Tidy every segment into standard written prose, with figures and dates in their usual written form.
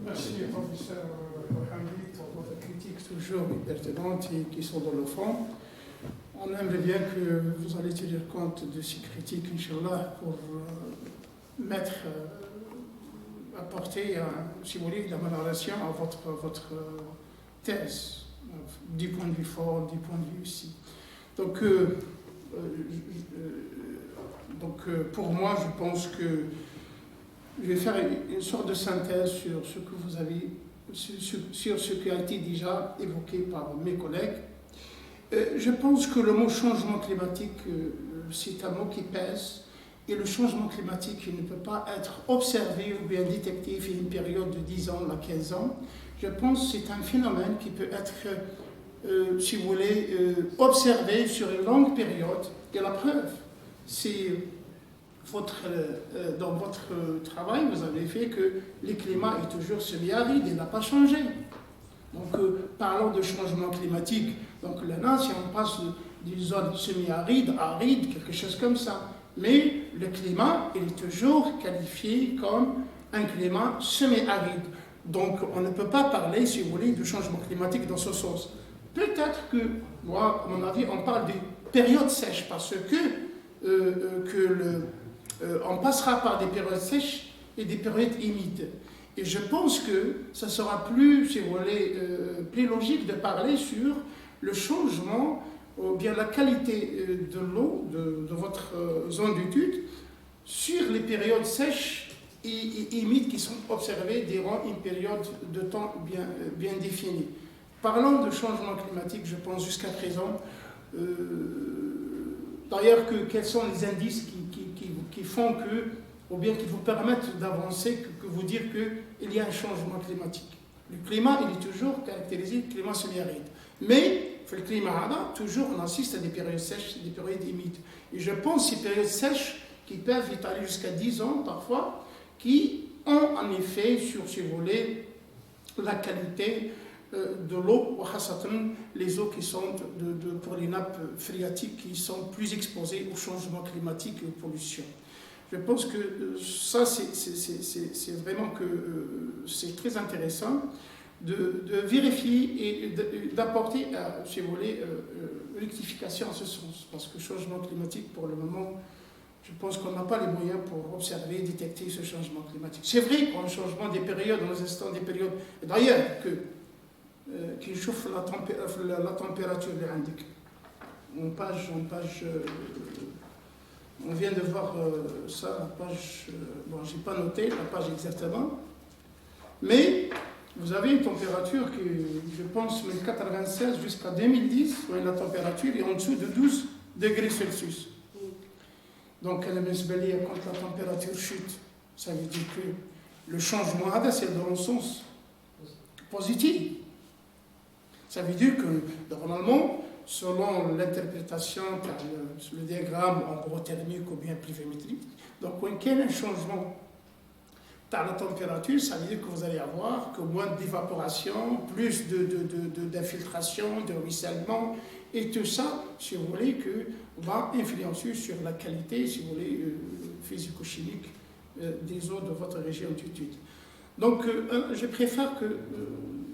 Merci, professeur Mohamed, pour votre critique toujours pertinente et qui sont dans le fond. On aimerait bien que vous allez tenir compte de ces critiques, Inch'Allah, pour apporter, si vous voulez, l'amélioration à votre thèse, du point de vue fort, du point de vue aussi. Donc, pour moi, je pense que je vais faire une sorte de synthèse sur ce que vous avez, sur ce qui a été déjà évoqué par mes collègues. Je pense que le mot changement climatique, c'est un mot qui pèse, et le changement climatique il ne peut pas être observé ou bien détecté sur une période de 10 ans à 15 ans. Je pense que c'est un phénomène qui peut être, si vous voulez, observé sur une longue période. Et la preuve, c'est dans votre travail, vous avez fait que le climat est toujours semi-aride, il n'a pas changé. Donc, parlons de changement climatique. Donc, là, si on passe d'une zone semi-aride, aride, quelque chose comme ça. Mais le climat, il est toujours qualifié comme un climat semi-aride. Donc, on ne peut pas parler, si vous voulez, de changement climatique dans ce sens. Peut-être que, moi, à mon avis, on parle de périodes sèches, parce que, on passera par des périodes sèches et des périodes humides. Et je pense que ça sera plus, si vous voulez, plus logique de parler sur le changement ou bien la qualité de l'eau de votre zone d'étude sur les périodes sèches et humides qui sont observées durant une période de temps bien définie. Parlant de changement climatique, je pense jusqu'à présent, d'ailleurs, quels sont les indices qui font que, ou bien qui vous permettent d'avancer, que vous dire qu'il y a un changement climatique. Le climat, il est toujours caractérisé climat semi-aride. Mais, le climat, toujours, on assiste à des périodes sèches, des périodes humides. Et je pense que ces périodes sèches, qui peuvent étaler jusqu'à 10 ans parfois, qui ont en effet, si vous voulez, la qualité de l'eau, les eaux qui sont pour les nappes phréatiques qui sont plus exposées au changement climatique et aux pollutions. Je pense que ça, c'est vraiment que c'est très intéressant de vérifier et d'apporter, si vous voulez, rectification en ce sens. Parce que le changement climatique, pour le moment, je pense qu'on n'a pas les moyens pour observer et détecter ce changement climatique. C'est vrai qu'un changement des périodes, dans les instants des périodes, d'ailleurs, qui chauffe la température de l'indique. En page, on vient de voir ça, la page, bon, je n'ai pas noté la page exactement, mais vous avez une température qui, je pense, de 1996 jusqu'à 2010, où la température est en dessous de 12 degrés Celsius. Donc, quand la température chute, ça veut dire que le changement, c'est dans le sens positif. Ça veut dire que, normalement, selon l'interprétation, le diagramme en gros thermique ou bien pluviométrique, donc quand il y a un changement dans la température, ça veut dire que vous allez avoir que moins d'évaporation, plus d'infiltration, de ruissellement, et tout ça, si vous voulez, va influencer sur la qualité, si vous voulez, physico-chimique des eaux de votre région d'étude. Donc, je préfère que,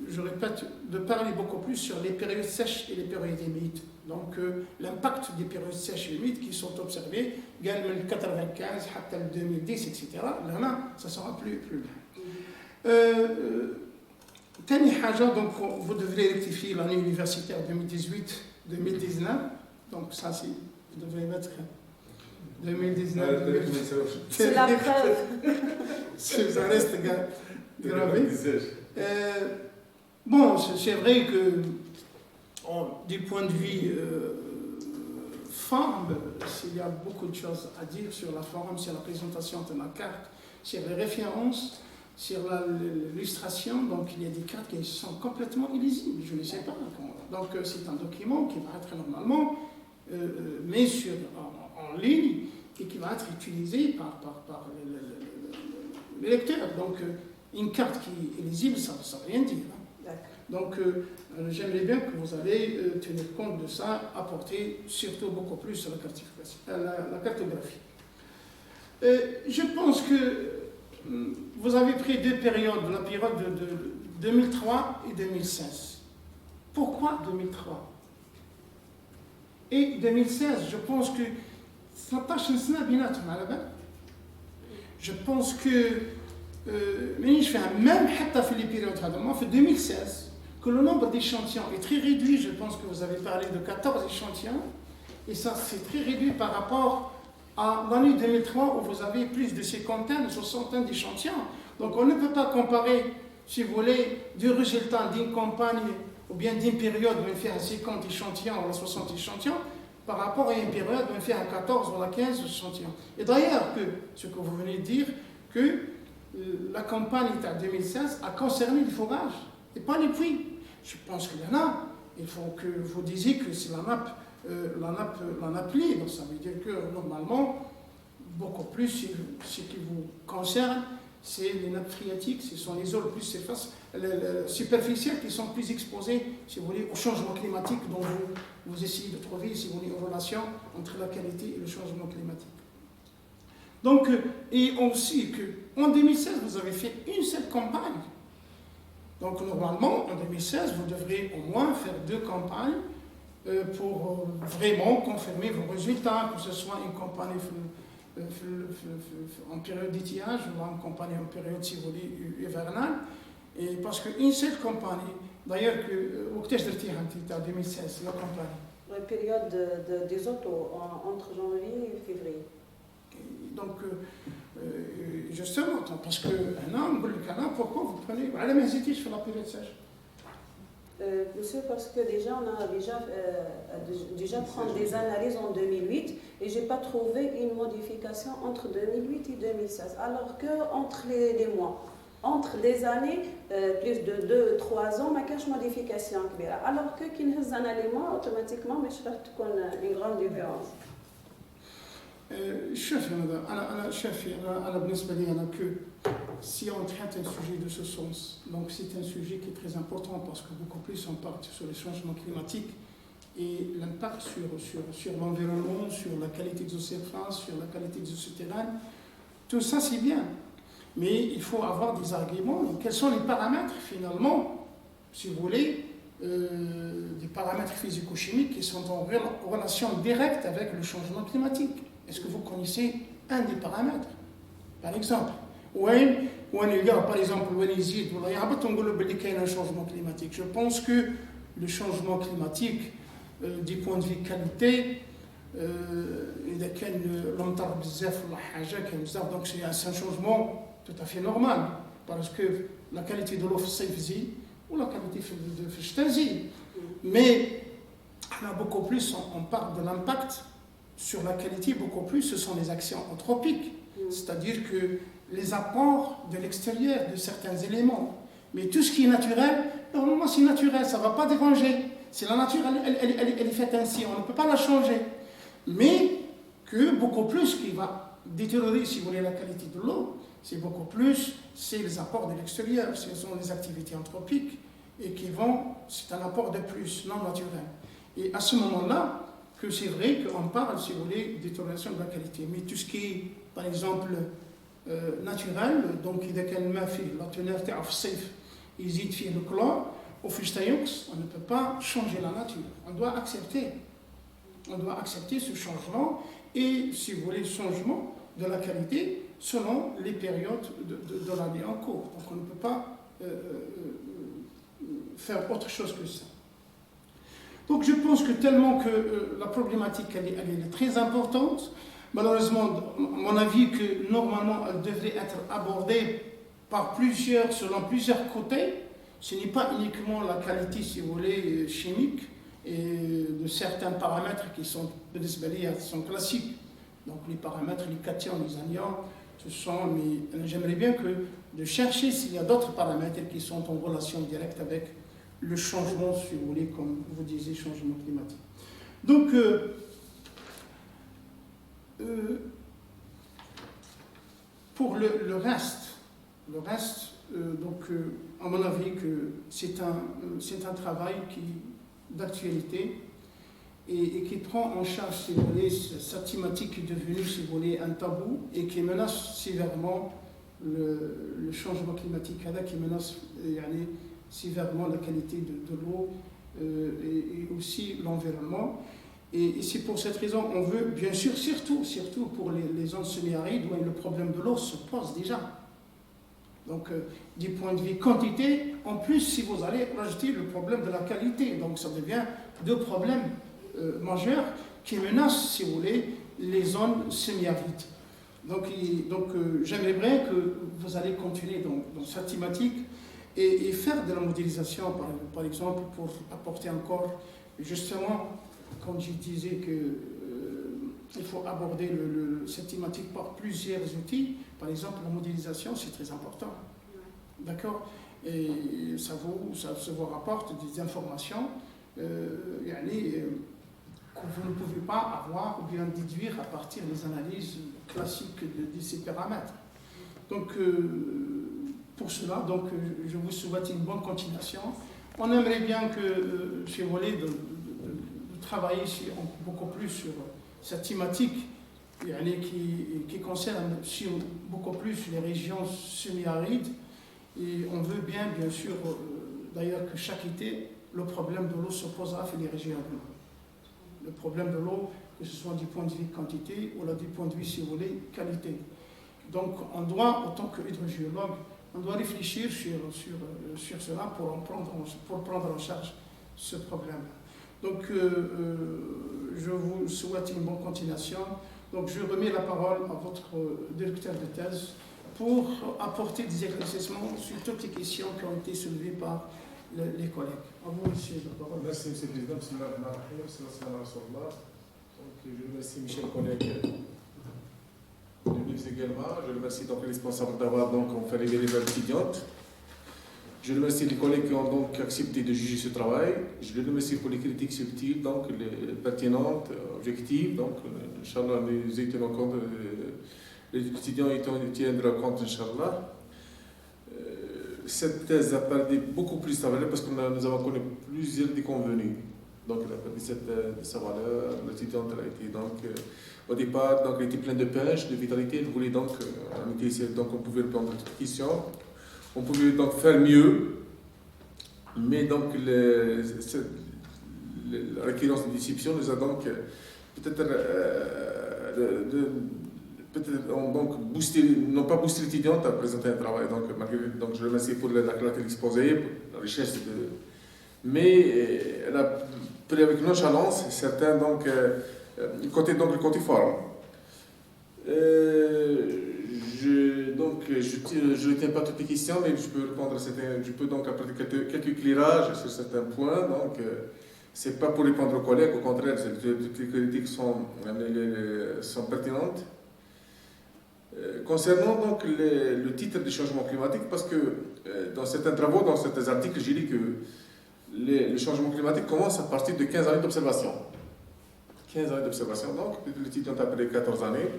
je répète, de parler beaucoup plus sur les périodes sèches et les périodes humides. Donc, l'impact des périodes sèches et humides qui sont observées, de 1995 à 2010, etc. Là, ça sera plus bien. Donc, vous devrez rectifier l'année universitaire 2018-2019. Donc, ça, vous devrez mettre 2019. C'est la preuve. Ça reste gravé. Bon, c'est vrai que, du point de vue forme, il y a beaucoup de choses à dire sur la forme, sur la présentation de la carte, sur les références, sur l'illustration. Donc, il y a des cartes qui sont complètement illisibles, je ne sais pas. Donc, c'est un document qui va être normalement mis en ligne et qui va être utilisé par les lecteurs. Donc, une carte qui est illisible, ça ne veut rien dire. Donc, j'aimerais bien que vous allez tenir compte de ça, apporter surtout beaucoup plus sur la cartographie. Je pense que vous avez pris deux périodes, la période de 2003 et 2016. Pourquoi 2003 et 2016? Je pense que 13 سنة بيناتهم على بالك. Je pense que مانيش فاهم même حتى في les périodes هذوما في 2016 que le nombre d'échantillons est très réduit. Je pense que vous avez parlé de 14 échantillons et ça c'est très réduit par rapport à l'année 2003 où vous avez plus de cinquantaine, soixantaine d'échantillons. Donc on ne peut pas comparer, si vous voulez, deux résultats d'une campagne ou bien d'une période où on fait un 50 échantillons ou 60 échantillons par rapport à une période où on fait un 14 ou 15 échantillons. Et d'ailleurs, ce que vous venez de dire, que la campagne en 2016 a concerné les forages et pas les puits. Je pense qu'il y en a. Il faut que vous disiez que c'est la nappe liée. Donc ça veut dire que normalement, beaucoup plus, ce qui vous concerne, c'est les nappes phréatiques, ce sont les zones plus superficielles qui sont plus exposées, si vous voulez, au changement climatique dont vous essayez de trouver, si vous voulez, une relation entre la qualité et le changement climatique. Donc, et aussi qu'en 2016, vous avez fait une seule campagne. Donc, normalement, en 2016, vous devrez au moins faire deux campagnes pour vraiment confirmer vos résultats, que ce soit une campagne en période d'étiage ou une campagne en période, si vous voulez, hivernale. Et parce qu'une seule campagne, d'ailleurs, au que en 2016, la campagne. La période des autos, entre janvier et février. Donc, justement, parce que un an, pourquoi vous prenez. Allez, mais je fais la période sèche. Monsieur, parce que déjà, on a déjà pris des analyses en 2008 et je n'ai pas trouvé une modification entre 2008 et 2016. Alors qu'entre les mois, entre des années, plus de 2-3 ans, il n'y a pas de modification. Alors que quand on a un élément, automatiquement, il y a une grande différence. شوفي أنا بالنسبة لي أنا que si on traite un sujet de ce sens, donc c'est un sujet qui est très important parce que beaucoup plus on parle sur les changements climatiques et l'impact sur l'environnement, sur la qualité des surfaces, sur la qualité des souterrains, tout ça c'est bien, mais il faut avoir des arguments. Quels sont les paramètres finalement, si vous voulez, des paramètres physico-chimiques qui sont en relation directe avec le changement climatique? Est-ce que vous connaissez un des paramètres? Par exemple, par exemple, un changement climatique. Je pense que le changement climatique, du point de vue qualité, donc c'est un changement tout à fait normal, parce que la qualité de l'eau c'est ou la qualité de l'eau. Mais beaucoup plus, on parle de l'impact sur la qualité, beaucoup plus, ce sont les actions anthropiques, c'est-à-dire que les apports de l'extérieur de certains éléments. Mais tout ce qui est naturel, normalement c'est naturel, ça ne va pas déranger. C'est la nature, elle est faite ainsi, on ne peut pas la changer. Mais que beaucoup plus qui va détériorer, si vous voulez, la qualité de l'eau, c'est beaucoup plus, c'est les apports de l'extérieur, ce sont les activités anthropiques, et qui vont, c'est un apport de plus, non naturel. Et à ce moment-là, que c'est vrai qu'on parle, si vous voulez, de détérioration de la qualité. Mais tout ce qui est, par exemple, naturel, donc il y a la teneur de الصيف يزيد فيه le chlore, au Fustayox, on ne peut pas changer la nature. On doit accepter ce changement et, si vous voulez, le changement de la qualité selon les périodes de l'année en cours. Donc on ne peut pas faire autre chose que ça. Donc je pense que tellement que la problématique elle est très importante, malheureusement, à mon avis, que normalement elle devrait être abordée selon plusieurs côtés. Ce n'est pas uniquement la qualité, si vous voulez, chimique et de certains paramètres qui sont classiques. Donc les paramètres, les cations, les anions, mais j'aimerais bien de chercher s'il y a d'autres paramètres qui sont en relation directe avec le changement, si vous voulez, comme vous disiez, changement climatique. Donc, pour le reste, donc, à mon avis, que c'est un travail d'actualité et qui prend en charge, si vous voulez, cette thématique qui est devenue, si vous voulez, un tabou et qui menace sévèrement le changement climatique qui menace sévèrement la qualité de l'eau et aussi l'environnement. Et c'est pour cette raison on veut, bien sûr, surtout pour les zones semi-arides où le problème de l'eau se pose déjà. Donc, du point de vue quantité, en plus, si vous allez rajouter le problème de la qualité, donc ça devient deux problèmes majeurs qui menacent, si vous voulez, les zones semi-arides. Donc j'aimerais bien que vous allez continuer dans cette thématique et faire de la modélisation, par exemple, pour apporter encore, justement, comme je disais, il faut aborder cette thématique par plusieurs outils. Par exemple, la modélisation, c'est très important. D'accord? Et ça vous rapporte des informations que vous ne pouvez pas avoir ou bien déduire à partir des analyses classiques de ces paramètres. Donc, pour cela, je vous souhaite une bonne continuation. On aimerait bien que, si vous voulez, de travailler beaucoup plus sur cette thématique qui concerne beaucoup plus les régions semi-arides. Et on veut bien sûr, d'ailleurs, que chaque été, le problème de l'eau se posera dans les régions. Le problème de l'eau, que ce soit du point de vue quantité ou du point de vue, si vous voulez, qualité. Donc, on doit, en tant qu'hydrogéologue, on doit réfléchir sur cela pour prendre en charge ce problème. Donc, je vous souhaite une bonne continuation. Donc, je remets la parole à votre directeur de thèse pour apporter des éclaircissements sur toutes les questions qui ont été soulevées par les collègues. À vous, monsieur la parole. Merci, monsieur le président. Donc, je remercie mes chers collègues de venir également. Je remercie donc les responsables d'avoir fait arriver les étudiantes. Je remercie les collègues qui ont donc accepté de juger ce travail. Je les remercie pour les critiques subtiles, donc les pertinentes, objectives. Donc, Inch'Allah, nous y tenons compte, les étudiants y tiendront compte, Inch'Allah. Cette thèse a perdu beaucoup plus sa valeur parce que nous avons connu plusieurs déconvenus. Donc, elle a perdu sa valeur. L'étudiante a été au départ, elle était pleine de pêche, de vitalité. Elle voulait donc on pouvait répondre à toutes les questions. On pouvait donc faire mieux, mais donc la récurrence de déception nous a donc boosté, non pas boosté l'étudiante à présenter un travail. Donc je remercie pour la clarté exposée, pour la richesse mais elle a pris avec nonchalance certains le côté forme. Je ne tiens pas toutes les questions, mais je peux répondre à certains. Je peux donc apporter quelques éclairages sur certains points. Donc, c'est pas pour répondre aux collègues, au contraire, toutes les critiques sont pertinentes. Concernant donc le titre du changement climatique, parce que dans certains travaux, dans certains articles, j'ai dit que le changement climatique commence à partir de 15 années d'observation. 15 années d'observation, donc l'étudiant a après 14 années.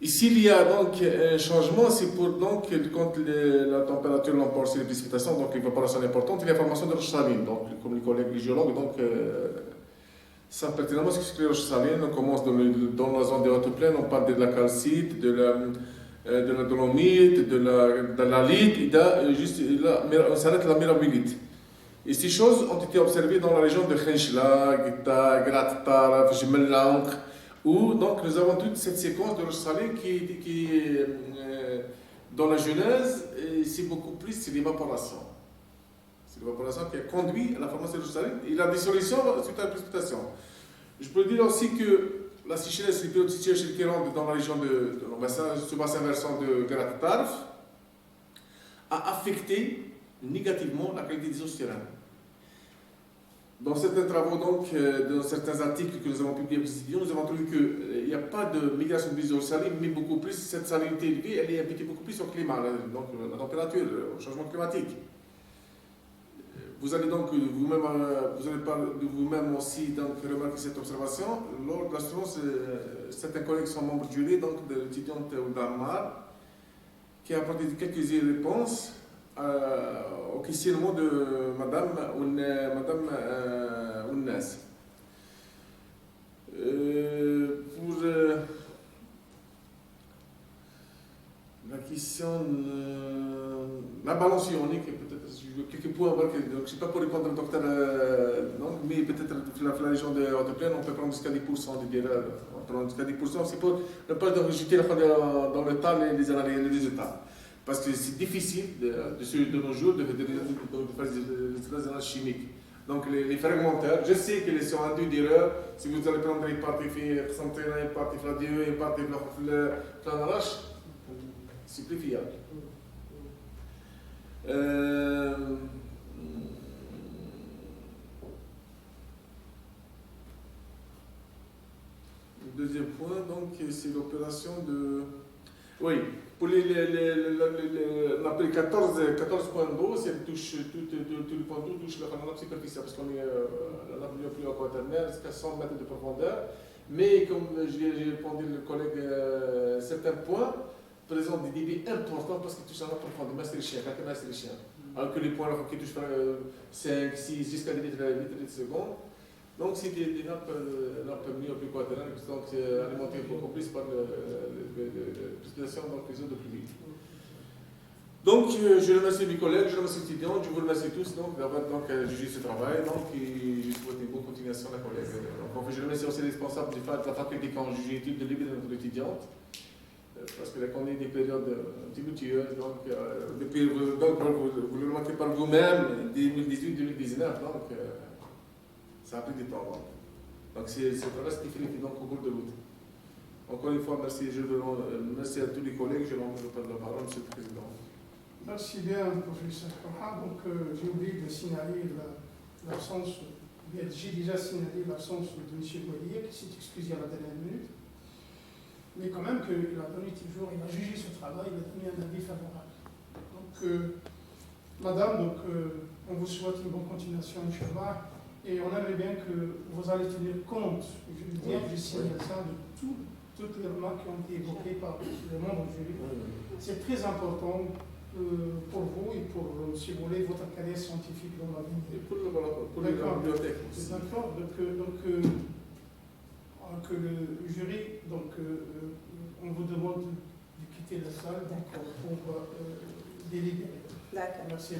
Et s'il y a donc un changement, c'est pour quand la température l'emporte sur les précipitations, donc l'évaporation est importante, et la formation de roches salines. Donc, comme les collègues géologues, savent pertinemment ce que c'est les roches salines. On commence dans la zone des hautes plaines, on parle de la calcite, de la dolomite, de la lite, et là, on s'arrête à la mirabilite. Et ces choses ont été observées dans la région de Khenchla, Gita, Grat Taraf, Jemel-Lancre, où donc, nous avons toute cette séquence de roches salines qui dans la genèse, c'est beaucoup plus l'évaporation. C'est l'évaporation qui a conduit à la formation de roches salines et la dissolution suite à la précipitation. Je peux dire aussi que la sécheresse, les périodes de sécheresse qui rentrent dans la région ce bassin versant de Grat Taraf a affecté négativement la qualité des eaux souterraines. Dans certains travaux, dans certains articles que nous avons publiés avec les étudiants, nous avons trouvé qu'il n'y a pas de migration des eaux salines, mais beaucoup plus, cette salinité élevée, elle est imputée beaucoup plus au climat, donc la température, au changement climatique. Vous allez donc vous-même aussi remarquer cette observation. Lors de l'assurance, certains collègues sont membres du jury, de l'étudiante Oudamar, qui a apporté quelques réponses au questionnement de Madame Ounas. Pour la question question, la balance ionique, peut-être quelques points, donc je ne sais pas pour répondre au docteur, mais peut-être la région de Haute-Plaine, on peut prendre jusqu'à 10% d'erreur. On prend jusqu'à 10%, c'est pour ne pas rejeter dans le tas les résultats. Parce que c'est difficile de nos jours de faire des analyses chimiques. Donc les fragmentaires, je sais qu'ils sont induits d'erreur. Si vous allez prendre une partie centenaire, une partie fladieux, une partie flanarache, c'est plus fiable. Le deuxième point, donc, c'est l'opération de... Oui, pour on appelle 14 points d'eau, c'est touche tout le point d'eau touche la nappe superficielle parce qu'on est la nappe plus aquaternaire jusqu'à 100 mètres de profondeur. Mais comme j'ai répondu le collègue, certains points présentent des débits importants parce qu'ils touchent la nappe profonde, mais c'est les chiens, 4 mètres c'est les chiens. Alors que les points qui touchent 5, 6 jusqu'à 10 litres de seconde. Donc c'est des nappes mieux plus quaternaires, donc c'est alimenté beaucoup plus par l'utilisation des eaux de pluie. Donc je remercie mes collègues, je remercie les étudiants, je vous remercie tous d'avoir jugé ce travail, et je souhaite une bonne continuation à la collègue. Donc, je remercie aussi les responsables de la faculté qui ont jugé utile de livrer notre étudiante, parce que là qu'on est des périodes un petit peu tueuses, donc vous le remarquez par vous-même, 2018-2019, donc ça a pris du temps. Donc c'est un travail spécifique donc, au cours de route. Encore une fois, merci à tous les collègues, je rends la parole, Monsieur le Président. Merci bien, professeur Korha. Donc j'ai oublié de signaler l'absence, j'ai déjà signalé l'absence de M. Boyer qui s'est excusé à la dernière minute. Mais quand même qu'il a donné toujours, il a jugé ce travail, il a donné un avis favorable. Donc, madame, on vous souhaite une bonne continuation, Inch'Allah. Et on aimerait bien que vous allez tenir compte, je veux dire, je signale ça, de toutes les remarques qui ont été évoquées par le membre du jury. C'est très important pour vous et pour, si vous voulez, votre carrière scientifique dans l'avenir. Et pour la bibliothèque aussi. D'accord, que le jury, on vous demande de quitter la salle pour délibérer. D'accord. Merci.